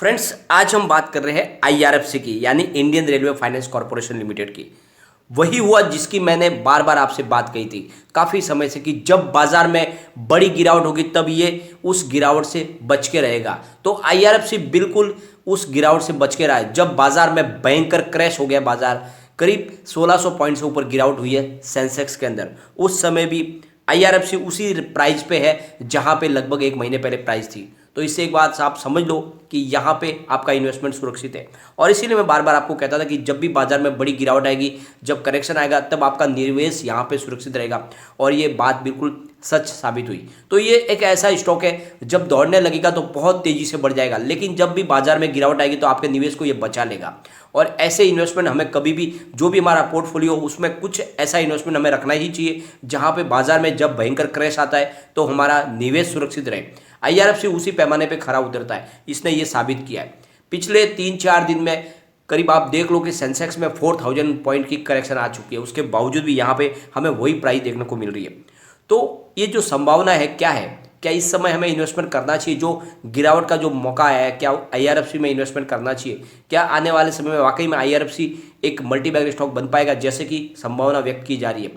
Friends, आज हम बात कर रहे हैं आईआरएफसी की, यानी Indian railway finance corporation limited की। वही हुआ जिसकी मैंने बार बार आपसे बात कही थी काफ़ी समय से कि जब बाजार में बड़ी गिरावट होगी तब ये उस गिरावट से बच के रहेगा। तो आईआरएफसी बिल्कुल उस गिरावट से बच के रहा है। जब बाजार में भयंकर क्रैश हो गया, बाजार करीब 1600 पॉइंट से ऊपर गिरावट हुई है सेंसेक्स के अंदर, उस समय भी आईआरएफसी उसी प्राइस पे है जहां पे लगभग एक महीने पहले प्राइस थी। तो इससे एक बात आप समझ लो कि यहाँ पे आपका इन्वेस्टमेंट सुरक्षित है। और इसीलिए मैं बार बार आपको कहता था कि जब भी बाजार में बड़ी गिरावट आएगी, जब करेक्शन आएगा, तब आपका निवेश यहाँ पे सुरक्षित रहेगा। और ये बात बिल्कुल सच साबित हुई। तो ये एक ऐसा स्टॉक है, जब दौड़ने लगेगा तो बहुत तेजी से बढ़ जाएगा, लेकिन जब भी बाजार में गिरावट आएगी तो आपके निवेश को ये बचा लेगा। और ऐसे इन्वेस्टमेंट हमें कभी भी, जो भी हमारा पोर्टफोलियो, उसमें कुछ ऐसा इन्वेस्टमेंट हमें रखना ही चाहिए जहां पे बाजार में जब भयंकर क्रैश आता है तो हमारा निवेश सुरक्षित रहे। आईआरएफसी उसी पैमाने पे खरा उतरता है, इसने ये साबित किया है। पिछले 3-4 दिन में करीब आप देख लो कि सेंसेक्स में 4000 पॉइंट की करेक्शन आ चुकी है, उसके बावजूद भी यहाँ पे हमें वही प्राइस देखने को मिल रही है। तो ये जो संभावना है, क्या है, क्या इस समय हमें इन्वेस्टमेंट करना चाहिए? जो गिरावट का जो मौका आया है, क्या आईआरएफसी में इन्वेस्टमेंट करना चाहिए? क्या आने वाले समय में वाकई में आईआरएफसी एक मल्टी बैगर स्टॉक बन पाएगा जैसे कि संभावना व्यक्त की जा रही है?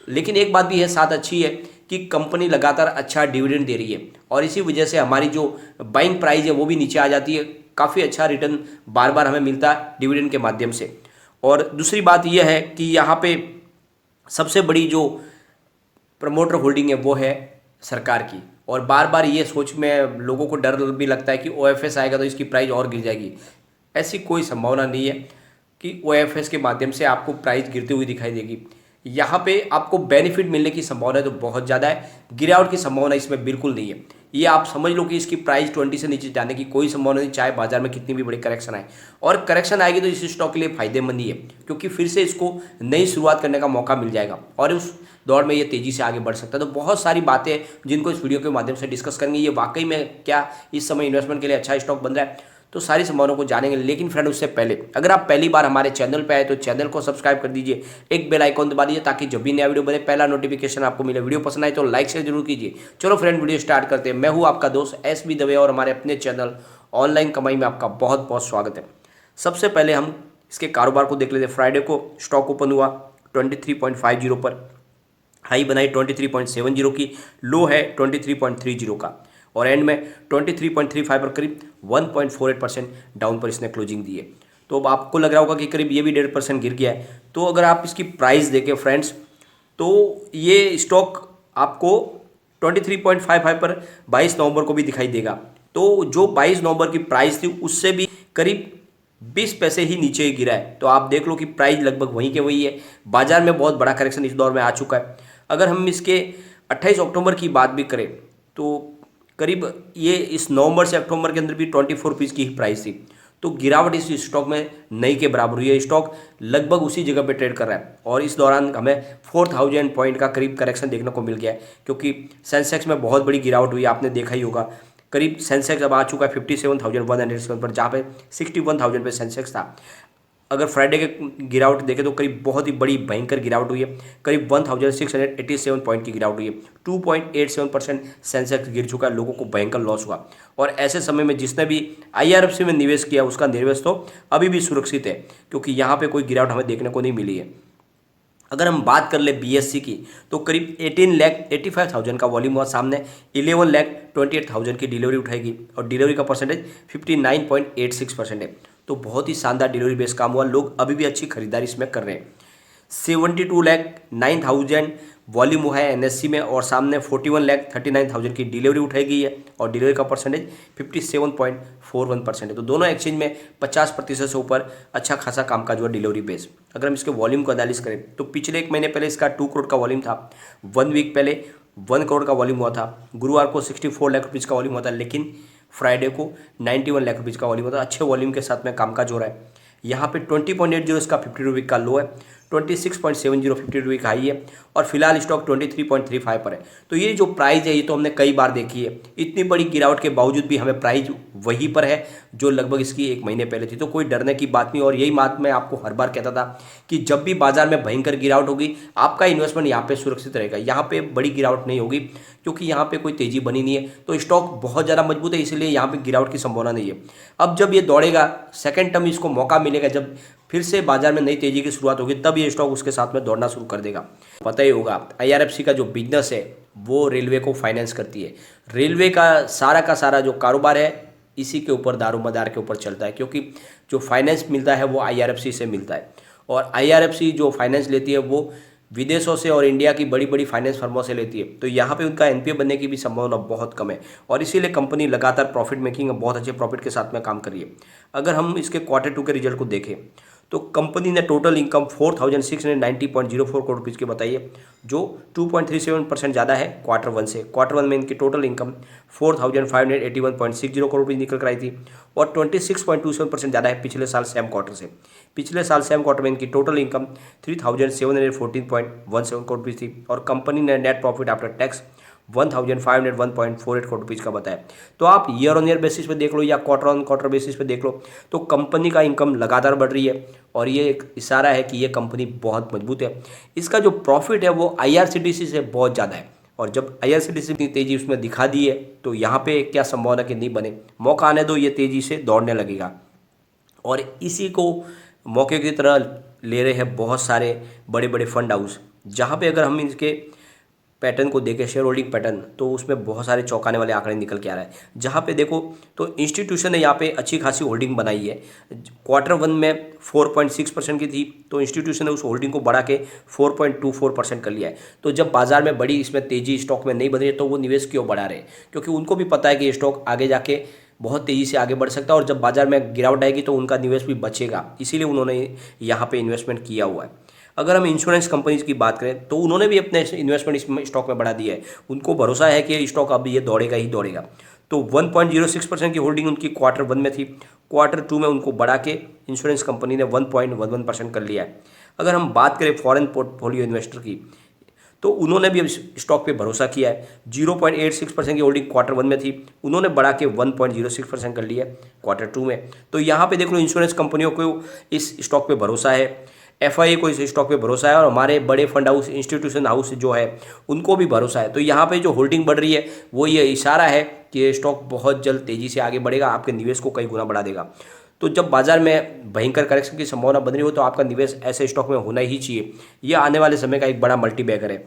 लेकिन एक बात भी है साथ अच्छी है कि कंपनी लगातार अच्छा डिविडेंड दे रही है और इसी वजह से हमारी जो बाइंग प्राइस है वो भी नीचे आ जाती है। काफ़ी अच्छा रिटर्न बार बार हमें मिलता है डिविडेंड के माध्यम से। और दूसरी बात यह है कि यहाँ पे सबसे बड़ी जो प्रमोटर होल्डिंग है वो है सरकार की। और बार बार ये सोच में लोगों को डर भी लगता है कि ओएफएस आएगा तो इसकी प्राइस और गिर जाएगी। ऐसी कोई संभावना नहीं है कि ओएफएस के माध्यम से आपको प्राइस गिरती हुई दिखाई देगी। यहाँ पे आपको बेनिफिट मिलने की संभावना तो बहुत ज़्यादा है, गिरावट की संभावना इसमें बिल्कुल नहीं है। ये आप समझ लो कि इसकी प्राइस 20 से नीचे जाने की कोई संभावना नहीं, चाहे बाजार में कितनी भी बड़ी करेक्शन आए। और करेक्शन आएगी तो इस स्टॉक के लिए फायदेमंद ही है, क्योंकि फिर से इसको नई शुरुआत करने का मौका मिल जाएगा और उस दौर में ये तेज़ी से आगे बढ़ सकता है। तो बहुत सारी बातें जिनको इस वीडियो के माध्यम से डिस्कस करेंगे, ये वाकई में क्या इस समय इन्वेस्टमेंट के लिए अच्छा स्टॉक बन रहा है, तो सारी संभावनाओं को जानेंगे। लेकिन फ्रेंड, उससे पहले अगर आप पहली बार हमारे चैनल पे आए तो चैनल को सब्सक्राइब कर दीजिए, एक बेल आइकॉन दबा दीजिए ताकि जब भी नया वीडियो बने पहला नोटिफिकेशन आपको मिले। वीडियो पसंद आए तो लाइक शेयर जरूर कीजिए। चलो फ्रेंड, वीडियो स्टार्ट करते हैं। मैं हूँ आपका दोस्त एसबी दवे और हमारे अपने चैनल ऑनलाइन कमाई में आपका बहुत बहुत स्वागत है। सबसे पहले हम इसके कारोबार को देख लेते हैं। फ्राइडे को स्टॉक ओपन हुआ 23.50 पर, हाई बनाई 23.70 की, लो है 23.30 का और एंड में 23.35 पर करीब 1.48% डाउन पर इसने क्लोजिंग दी है। तो अब आपको लग रहा होगा कि करीब ये भी 1.5% गिर गया है। तो अगर आप इसकी प्राइस देखें फ्रेंड्स, तो ये स्टॉक आपको 23.55 पर 22 नवंबर को भी दिखाई देगा। तो जो 22 नवंबर की प्राइस थी उससे भी करीब 20 पैसे ही नीचे गिरा है। तो आप देख लो कि प्राइस लगभग वहीं के वही है। बाजार में बहुत बड़ा करेक्शन इस दौर में आ चुका है। अगर हम इसके 28 अक्टूबर की बात भी करें तो करीब ये इस नवंबर से अक्टूबर के अंदर भी 24 रुपीज़ की ही प्राइस थी। तो गिरावट इस स्टॉक में नई के बराबर हुई है। स्टॉक लगभग उसी जगह पे ट्रेड कर रहा है और इस दौरान हमें 4000 पॉइंट का करीब करेक्शन देखने को मिल गया है, क्योंकि सेंसेक्स में बहुत बड़ी गिरावट हुई, आपने देखा ही होगा। करीब सेंसेक्स अब आ चुका है 57,107 पर, जहाँ पे 61,000 पे सेंसेक्स था। अगर फ्राइडे के गिरावट देखें तो करीब बहुत ही बड़ी भयंकर गिरावट हुई है, करीब 1687 पॉइंट की गिरावट हुई है। 2.87% सेंसेक्स गिर चुका है, लोगों को भयंकर लॉस हुआ। और ऐसे समय में जिसने भी आईआरएफसी में निवेश किया उसका निवेश तो अभी भी सुरक्षित है, क्योंकि यहाँ पे कोई गिरावट हमें देखने को नहीं मिली है। अगर हम बात कर ले बीएससी की तो करीब 18,85,000 का वॉल्यूम हुआ सामने, 11,28,000 की डिलीवरी उठाएगी और डिलीवरी का परसेंटेज 59.86% है। तो बहुत ही शानदार डिलीवरी बेस काम हुआ, लोग अभी भी अच्छी खरीदारी इसमें कर रहे हैं। 72,09,000 वॉल्यूम हुआ है एनएससी में और सामने 41,39,000 की डिलीवरी उठाई गई है और डिलीवरी का परसेंटेज 57.41% है। तो दोनों एक्सचेंज में 50% से ऊपर अच्छा खासा काम का जो है डिलीवरी बेस। अगर हम इसके वॉल्यूम को एनालिस करें तो पिछले एक महीने पहले इसका 2 करोड़ का वॉल्यूम था, 1 वीक पहले 1 करोड़ का वॉल्यूम हुआ था, गुरुवार को 64 लाख रुपीज़ का वॉल्यूम हुआ था, लेकिन फ्राइडे को 91 लाख रुपीज़ का वॉल्यूम होता है। अच्छे वॉल्यूम के साथ में कामकाज हो रहा है। यहाँ पे 20.80 इसका 50 रुपये का लो है, 26.7052 का हाई है और फिलहाल स्टॉक 23.35 पर है। तो ये जो प्राइस है ये तो हमने कई बार देखी है, इतनी बड़ी गिरावट के बावजूद भी हमें प्राइस वहीं पर है जो लगभग इसकी एक महीने पहले थी। तो कोई डरने की बात नहीं, और यही बात मैं आपको हर बार कहता था कि जब भी बाजार में भयंकर गिरावट होगी आपका इन्वेस्टमेंट यहाँ पे सुरक्षित रहेगा, यहाँ पे बड़ी गिरावट नहीं होगी क्योंकि यहाँ पे कोई तेजी बनी नहीं है। तो स्टॉक बहुत ज़्यादा मजबूत है, इसलिए यहाँ पे गिरावट की संभावना नहीं है। अब जब ये दौड़ेगा, सेकेंड टर्म इसको मौका मिलेगा, जब फिर से बाजार में नई तेजी की शुरुआत होगी तब ये स्टॉक उसके साथ में दौड़ना शुरू कर देगा। पता ही होगा IRFC का जो बिजनेस है वो रेलवे को फाइनेंस करती है। रेलवे का सारा जो कारोबार है इसी के ऊपर, दारोमदार के ऊपर चलता है, क्योंकि जो फाइनेंस मिलता है वो IRFC से मिलता है। और IRFC जो फाइनेंस लेती है वो विदेशों से और इंडिया की बड़ी बड़ी फाइनेंस फर्मों से लेती है। तो यहाँ पे उनका NPA बनने की भी संभावना बहुत कम है और इसीलिए कंपनी लगातार प्रॉफिट मेकिंग, बहुत अच्छे प्रॉफिट के साथ में काम कर रही है। अगर हम इसके Q2 के रिजल्ट को देखें तो कंपनी ने टोटल इनकम 4690.04 करोड़ रुपीज़ की बताई है, जो 2.37% ज़्यादा है Q1 से। Q1 में इनकी टोटल इनकम 4581.60 करोड़ रुपीज़ निकल कर आई थी और 26.27% ज़्यादा है पिछले साल सेम क्वार्टर से। पिछले साल सेम क्वार्टर में इनकी टोटल इनकम 3714.17 करोड़ रुपीज़ थी और कंपनी ने net profit after tax 1501.48 crore rupees का बताया। तो आप ईयर ऑन ईयर बेसिस पे देख लो या क्वार्टर ऑन क्वार्टर बेसिस पे देख लो तो कंपनी का इनकम लगातार बढ़ रही है और ये एक इशारा है कि ये कंपनी बहुत मजबूत है। इसका जो प्रॉफिट है वो IRCTC से बहुत ज़्यादा है और जब IRCTC इतनी तेज़ी उसमें दिखा दी है तो यहाँ पे क्या संभावना कि नहीं बने, मौका आने दो, ये तेज़ी से दौड़ने लगेगा। और इसी को मौके की तरह ले रहे हैं बहुत सारे बड़े बड़े फंड हाउस, जहाँ पे अगर हम इसके पैटर्न को देखें, शेयर होल्डिंग पैटर्न, तो उसमें बहुत सारे चौंकाने वाले आंकड़े निकल के आ रहा है। जहाँ पे देखो तो इंस्टीट्यूशन ने यहाँ पे अच्छी खासी होल्डिंग बनाई है। Q1 में 4.6% की थी तो इंस्टीट्यूशन ने उस होल्डिंग को बढ़ा के 4.24% कर लिया है। तो जब बाजार में बड़ी इसमें तेजी स्टॉक में नहीं बन रही है तो वो निवेश क्यों बढ़ा रहे हैं, क्योंकि उनको भी पता है कि ये स्टॉक आगे जाके बहुत तेज़ी से आगे बढ़ सकता है और जब बाजार में गिरावट आएगी तो उनका निवेश भी बचेगा, इसीलिए उन्होंने यहाँ पे इन्वेस्टमेंट किया हुआ है। अगर हम इंश्योरेंस कंपनीज की बात करें तो उन्होंने भी अपने इन्वेस्टमेंट इस स्टॉक में बढ़ा दिया है। उनको भरोसा है कि स्टॉक अब ये दौड़ेगा ही दौड़ेगा। तो 1.06% की होल्डिंग उनकी Q1 में थी, Q2 में उनको बढ़ा के इंश्योरेंस कंपनी ने 1.11% कर लिया है। अगर हम बात करें फॉरेन पोर्टफोलियो इन्वेस्टर की तो उन्होंने भी स्टॉक पे भरोसा किया है। 0.86% की होल्डिंग Q1 में थी, उन्होंने बढ़ा के 1.06% कर लिया है Q2 में। तो यहाँ पे देख लो इंश्योरेंस कंपनियों को इस स्टॉक पे भरोसा है, FIA को इस स्टॉक पे भरोसा है और हमारे बड़े फंड हाउस, इंस्टीट्यूशन हाउस जो है उनको भी भरोसा है। तो यहाँ पे जो होल्डिंग बढ़ रही है वो ये इशारा है कि ये स्टॉक बहुत जल्द तेज़ी से आगे बढ़ेगा, आपके निवेश को कई गुना बढ़ा देगा। तो जब बाजार में भयंकर करेक्शन की संभावना बन रही हो तो आपका निवेश ऐसे स्टॉक में होना ही चाहिए। यह आने वाले समय का एक बड़ा मल्टीबैगर है।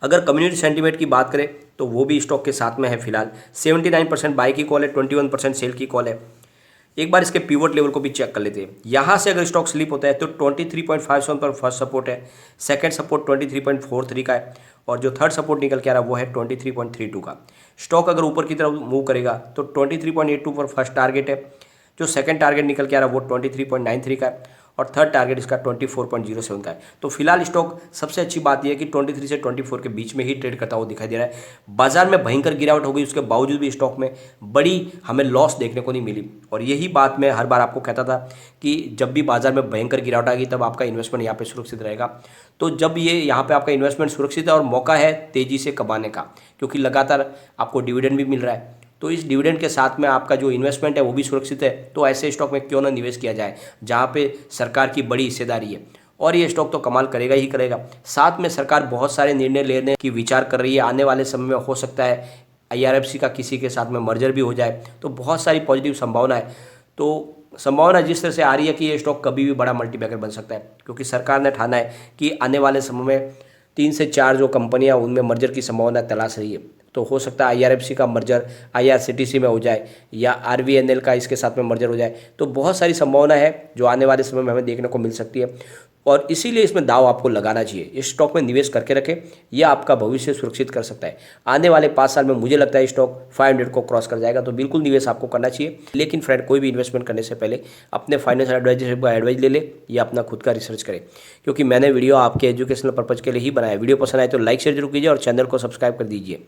अगर कम्युनिटी सेंटीमेंट की बात करें तो वो भी स्टॉक के साथ में है। फिलहाल 79% बाई की कॉल है, 21% सेल की कॉल है। एक बार इसके पिवट लेवल को भी चेक कर लेते हैं। यहाँ से अगर स्टॉक स्लिप होता है तो 23.57 पर फर्स्ट सपोर्ट है, सेकंड सपोर्ट 23.43 का है और जो थर्ड सपोर्ट निकल के आ रहा है वो है 23.32 का। स्टॉक अगर ऊपर की तरफ मूव करेगा तो 23.82 पर फर्स्ट टारगेट है, जो सेकंड टारगेट निकल के आ रहा है वो 23.93 का है और थर्ड टारगेट इसका 24.07 का है। तो फिलहाल स्टॉक सबसे अच्छी बात यह है कि 23 से 24 के बीच में ही ट्रेड करता हुआ दिखाई दे रहा है। बाजार में भयंकर गिरावट हो गई, उसके बावजूद भी स्टॉक में बड़ी हमें लॉस देखने को नहीं मिली और यही बात मैं हर बार आपको कहता था कि जब भी बाजार में भयंकर गिरावट आएगी तब आपका इन्वेस्टमेंट यहाँ पे सुरक्षित रहेगा। तो जब ये यहाँ पे आपका इन्वेस्टमेंट सुरक्षित है और मौका है तेज़ी से कमाने का, क्योंकि लगातार आपको डिविडेंड भी मिल रहा है, तो इस डिविडेंड के साथ में आपका जो इन्वेस्टमेंट है वो भी सुरक्षित है। तो ऐसे स्टॉक में क्यों ना निवेश किया जाए जहाँ पे सरकार की बड़ी हिस्सेदारी है और ये स्टॉक तो कमाल करेगा ही करेगा। साथ में सरकार बहुत सारे निर्णय लेने की विचार कर रही है। आने वाले समय में हो सकता है IRFC का किसी के साथ में मर्जर भी हो जाए, तो बहुत सारी पॉजिटिव संभावना है। तो संभावना जिस तरह से आ रही है कि ये स्टॉक कभी भी बड़ा मल्टीबैगर बन सकता है, क्योंकि सरकार ने ठाना है कि आने वाले समय में 3 से 4 जो कंपनियां उनमें मर्जर की संभावना तलाश रही है। तो हो सकता है IRFC का मर्जर IRCTC में हो जाए या RVNL का इसके साथ में मर्जर हो जाए। तो बहुत सारी संभावना है जो आने वाले समय में हमें देखने को मिल सकती है और इसीलिए इसमें दाव आपको लगाना चाहिए। इस स्टॉक में निवेश करके रखें, यह आपका भविष्य सुरक्षित कर सकता है। आने वाले 5 साल में मुझे लगता है स्टॉक 500 को क्रॉस कर जाएगा, तो बिल्कुल निवेश आपको करना चाहिए। लेकिन फ्रेंड, कोई भी इन्वेस्टमेंट करने से पहले अपने फाइनेंशियल एडवाइजर का एडवाइस ले ले या अपना खुद का रिसर्च करें, क्योंकि मैंने वीडियो आपके एजुकेशनल पर्पज़ के लिए ही बनाया। वीडियो पसंद आए तो लाइक शेयर जरूर कीजिए और चैनल को सब्सक्राइब कर दीजिए।